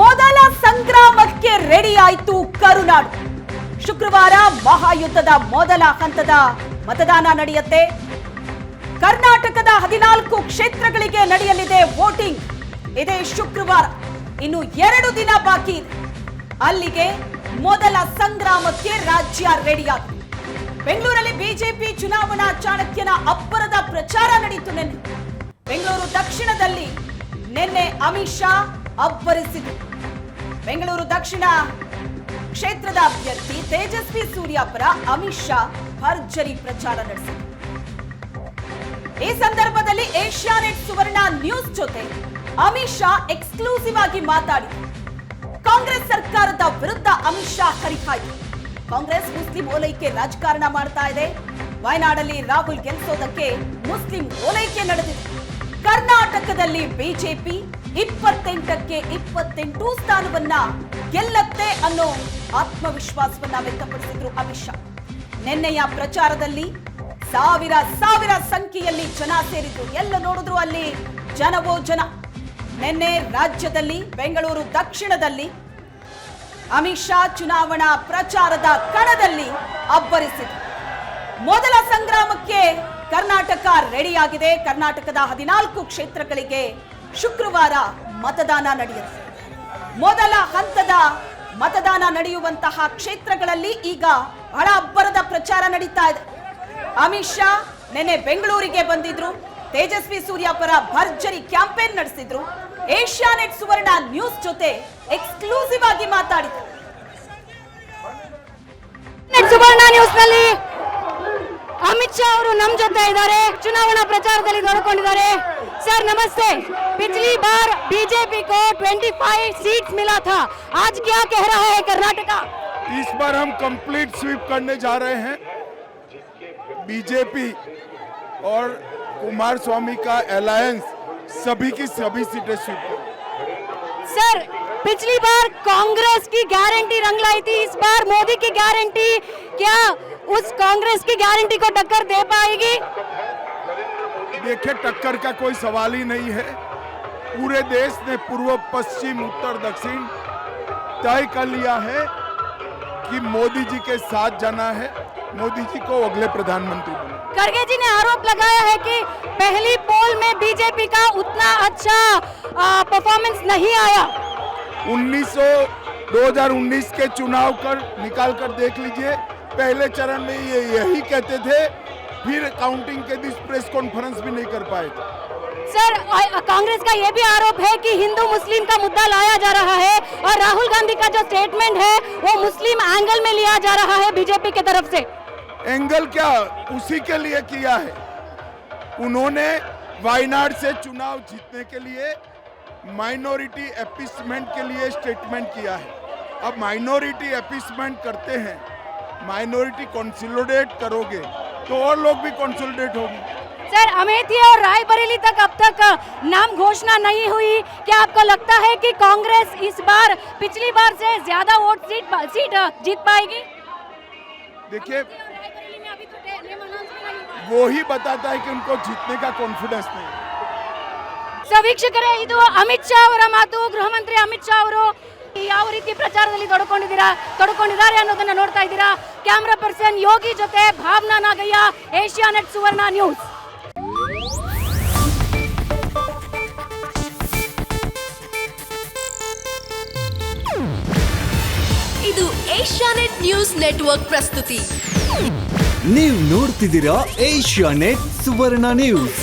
ಮೊದಲ ಸಂಗ್ರಾಮಕ್ಕೆ ರೆಡಿ ಆಯಿತು ಕರುನಾಡು. ಶುಕ್ರವಾರ ಮಹಾಯುದ್ಧದ ಮೊದಲ ಹಂತದ ಮತದಾನ ನಡೆಯುತ್ತೆ. ಕರ್ನಾಟಕದ 14 ಕ್ಷೇತ್ರಗಳಿಗೆ ನಡೆಯಲಿದೆ ವೋಟಿಂಗ್. ಇದೇ ಶುಕ್ರವಾರ, ಇನ್ನು 2 ದಿನ ಬಾಕಿ ಇದೆ. ಅಲ್ಲಿಗೆ ಮೊದಲ ಸಂಗ್ರಾಮಕ್ಕೆ ರಾಜ್ಯ ರೆಡಿಯಾಗಿದೆ. ಬೆಂಗಳೂರಲ್ಲಿ ಬಿಜೆಪಿ ಚುನಾವಣಾ ಚಾಣಕ್ಯನ ಅಬ್ಬರದ ಪ್ರಚಾರ ನಡೆಯಿತು. ಬೆಂಗಳೂರು ದಕ್ಷಿಣದಲ್ಲಿ ನಿನ್ನೆ ಅಮಿತ್ ಶಾ ಅಬ್ಬರಿಸಿದರು. ಬೆಂಗಳೂರು ದಕ್ಷಿಣ ಕ್ಷೇತ್ರದ ಅಭ್ಯರ್ಥಿ ತೇಜಸ್ವಿ ಸೂರ್ಯ ಪರ ಅಮಿತ್ ಶಾ ಭರ್ಜರಿ ಪ್ರಚಾರ ನಡೆಸಿದರು. ಈ ಸಂದರ್ಭದಲ್ಲಿ ಏಷ್ಯಾನೆಟ್ ಸುವರ್ಣ ನ್ಯೂಸ್ ಜೊತೆ ಅಮಿತ್ ಶಾ ಎಕ್ಸ್ಕ್ಲೂಸಿವ್ ಆಗಿ ಮಾತಾಡಿ ಕಾಂಗ್ರೆಸ್ ಸರ್ಕಾರದ ವಿರುದ್ಧ ಅಮಿತ್ ಶಾ ಹರಿಹಾಯ್ತು. ಕಾಂಗ್ರೆಸ್ ಮುಸ್ಲಿಂ ಓಲೈಕೆ ರಾಜಕಾರಣ ಮಾಡ್ತಾ ಇದೆ. ವಯನಾಡಲ್ಲಿ ರಾಹುಲ್ ಗೆಲ್ಲಿಸೋದಕ್ಕೆ ಮುಸ್ಲಿಂ ಓಲೈಕೆ ನಡೆದಿದೆ. ಕರ್ನಾಟಕದಲ್ಲಿ ಬಿಜೆಪಿ 28ಕ್ಕೆ 28 ಸ್ಥಾನವನ್ನ ಗೆಲ್ಲತ್ತೆ ಅನ್ನೋ ಆತ್ಮವಿಶ್ವಾಸವನ್ನ ವ್ಯಕ್ತಪಡಿಸಿದ್ರು ಅಮಿತ್ ಶಾ. ನಿನ್ನೆಯ ಪ್ರಚಾರದಲ್ಲಿ ಸಾವಿರ ಸಂಖ್ಯೆಯಲ್ಲಿ ಜನ ಸೇರಿದ್ರು. ಎಲ್ಲ ನೋಡಿದ್ರು ಅಲ್ಲಿ ಜನವೋ ಜನ. ನಿನ್ನೆ ರಾಜ್ಯದಲ್ಲಿ ಬೆಂಗಳೂರು ದಕ್ಷಿಣದಲ್ಲಿ ಅಮಿತ್ ಶಾ ಚುನಾವಣಾ ಪ್ರಚಾರದ ಕಣದಲ್ಲಿ ಅಬ್ಬರಿಸಿದ್ರು. ಮೊದಲ ಸಂಗ್ರಾಮಕ್ಕೆ ಕರ್ನಾಟಕ ರೆಡಿಯಾಗಿದೆ. ಕರ್ನಾಟಕದ 14 ಕ್ಷೇತ್ರಗಳಿಗೆ ಶುಕ್ರವಾರ ಮತದಾನ ನಡೆಯುತ್ತೆ. ಮೊದಲ ಹಂತದ ಮತದಾನ ನಡೆಯುವಂತಹ ಕ್ಷೇತ್ರಗಳಲ್ಲಿ ಈಗ ಬಹಳ ಅಬ್ಬರದ ಪ್ರಚಾರ ನಡೀತಾ ಇದೆ. ಅಮಿತ್ ಶಾ ನಿನ್ನೆ ಬೆಂಗಳೂರಿಗೆ ಬಂದಿದ್ರು. ತೇಜಸ್ವಿ ಸೂರ್ಯ ಪರ ಭರ್ಜರಿ ಕ್ಯಾಂಪೇನ್ ನಡೆಸಿದ್ರು. ಏಷ್ಯಾನೆಟ್ ಸುವರ್ಣ ನ್ಯೂಸ್ ಜೊತೆ ಎಕ್ಸ್ಕ್ಲೂಸಿವ್ ಆಗಿ ಮಾತಾಡಿದ್ರು. ಸುವರ್ಣ ನ್ಯೂಸ್ ನಲ್ಲಿ ಅಮಿತ್ ಶಾ ಅವರು ನಮ್ಮ ಜೊತೆ ಇದ್ದಾರೆ. ಚುನಾವಣಾ ಪ್ರಚಾರದಲ್ಲಿ ತೊಡಕೊಂಡಿದ್ದಾರೆ. सर नमस्ते। पिछली बार बीजेपी को 25 सीट्स मिला था, आज क्या कह रहा है कर्नाटका? इस बार हम कंप्लीट स्वीप करने जा रहे हैं। बीजेपी और कुमार स्वामी का अलायंस सभी की सभी सीटें स्वीप कर। सर पिछली बार कांग्रेस की गारंटी रंग लाई थी, इस बार मोदी की गारंटी क्या उस कांग्रेस की गारंटी को टक्कर दे पाएगी? देखिए, टक्कर का कोई सवाल ही नहीं है। पूरे देश ने पूर्व पश्चिम उत्तर दक्षिण तय कर लिया है कि मोदी जी के साथ जाना है, मोदी जी को अगले प्रधानमंत्री बनाना। खड़गे जी ने आरोप लगाया है कि पहली पोल में बीजेपी का उतना अच्छा परफॉर्मेंस नहीं आया। 2019 के चुनाव कर निकाल कर देख लीजिए, पहले चरण में ये यही कहते थे, फिर काउंटिंग के दिन प्रेस कॉन्फ्रेंस भी नहीं कर पाए थे। सर कांग्रेस का ये भी आरोप है कि हिंदू मुस्लिम का मुद्दा लाया जा रहा है और राहुल गांधी का जो स्टेटमेंट है वो मुस्लिम एंगल में लिया जा रहा है बीजेपी की तरफ से। एंगल क्या उसी के लिए किया है। उन्होंने वायनाड से चुनाव जीतने के लिए माइनॉरिटी अपीसमेंट के लिए स्टेटमेंट किया है। अब माइनॉरिटी अपीसमेंट करते हैं, माइनॉरिटी कंसोलिडेट करोगे तो और लोग भी कंसोलिडेट होंगे। सर अमेठी और रायबरेली तक अब तक नाम घोषणा नहीं हुई, क्या आपको लगता है कि कांग्रेस इस बार पिछली बार से ज्यादा सीट जीत पाएगी? देखिए, वो ही बताता है कि उनको जीतने का कॉन्फिडेंस नहीं है। ವೀಕ್ಷಕರೇ, ಇದು ಅಮಿತ್ ಶಾ ಅವರ ಮಾತು. ಗೃಹ ಮಂತ್ರಿ ಅಮಿತ್ ಶಾ ಅವರು ಯಾವ ರೀತಿ ಪ್ರಚಾರದಲ್ಲಿ ತೊಡಕೊಂಡಿದ್ದಾರೆ ಅನ್ನೋದನ್ನ ನೋಡ್ತಾ ಇದ್ದೀರಾ. ಕ್ಯಾಮರಾ ಪರ್ಸನ್ ಯೋಗಿ ಜೊತೆ ಭಾವನಾ ನಾಗಯ್ಯ, ಏಷ್ಯಾನೆಟ್ ಸುವರ್ಣ ನ್ಯೂಸ್. ಇದು ಏಷ್ಯಾನೆಟ್ ನ್ಯೂಸ್ ನೆಟ್ವರ್ಕ್ ಪ್ರಸ್ತುತಿ. ನೀವು ನೋಡ್ತಿದ್ದೀರಾ ಏಷ್ಯಾನೆಟ್ ಸುವರ್ಣ ನ್ಯೂಸ್.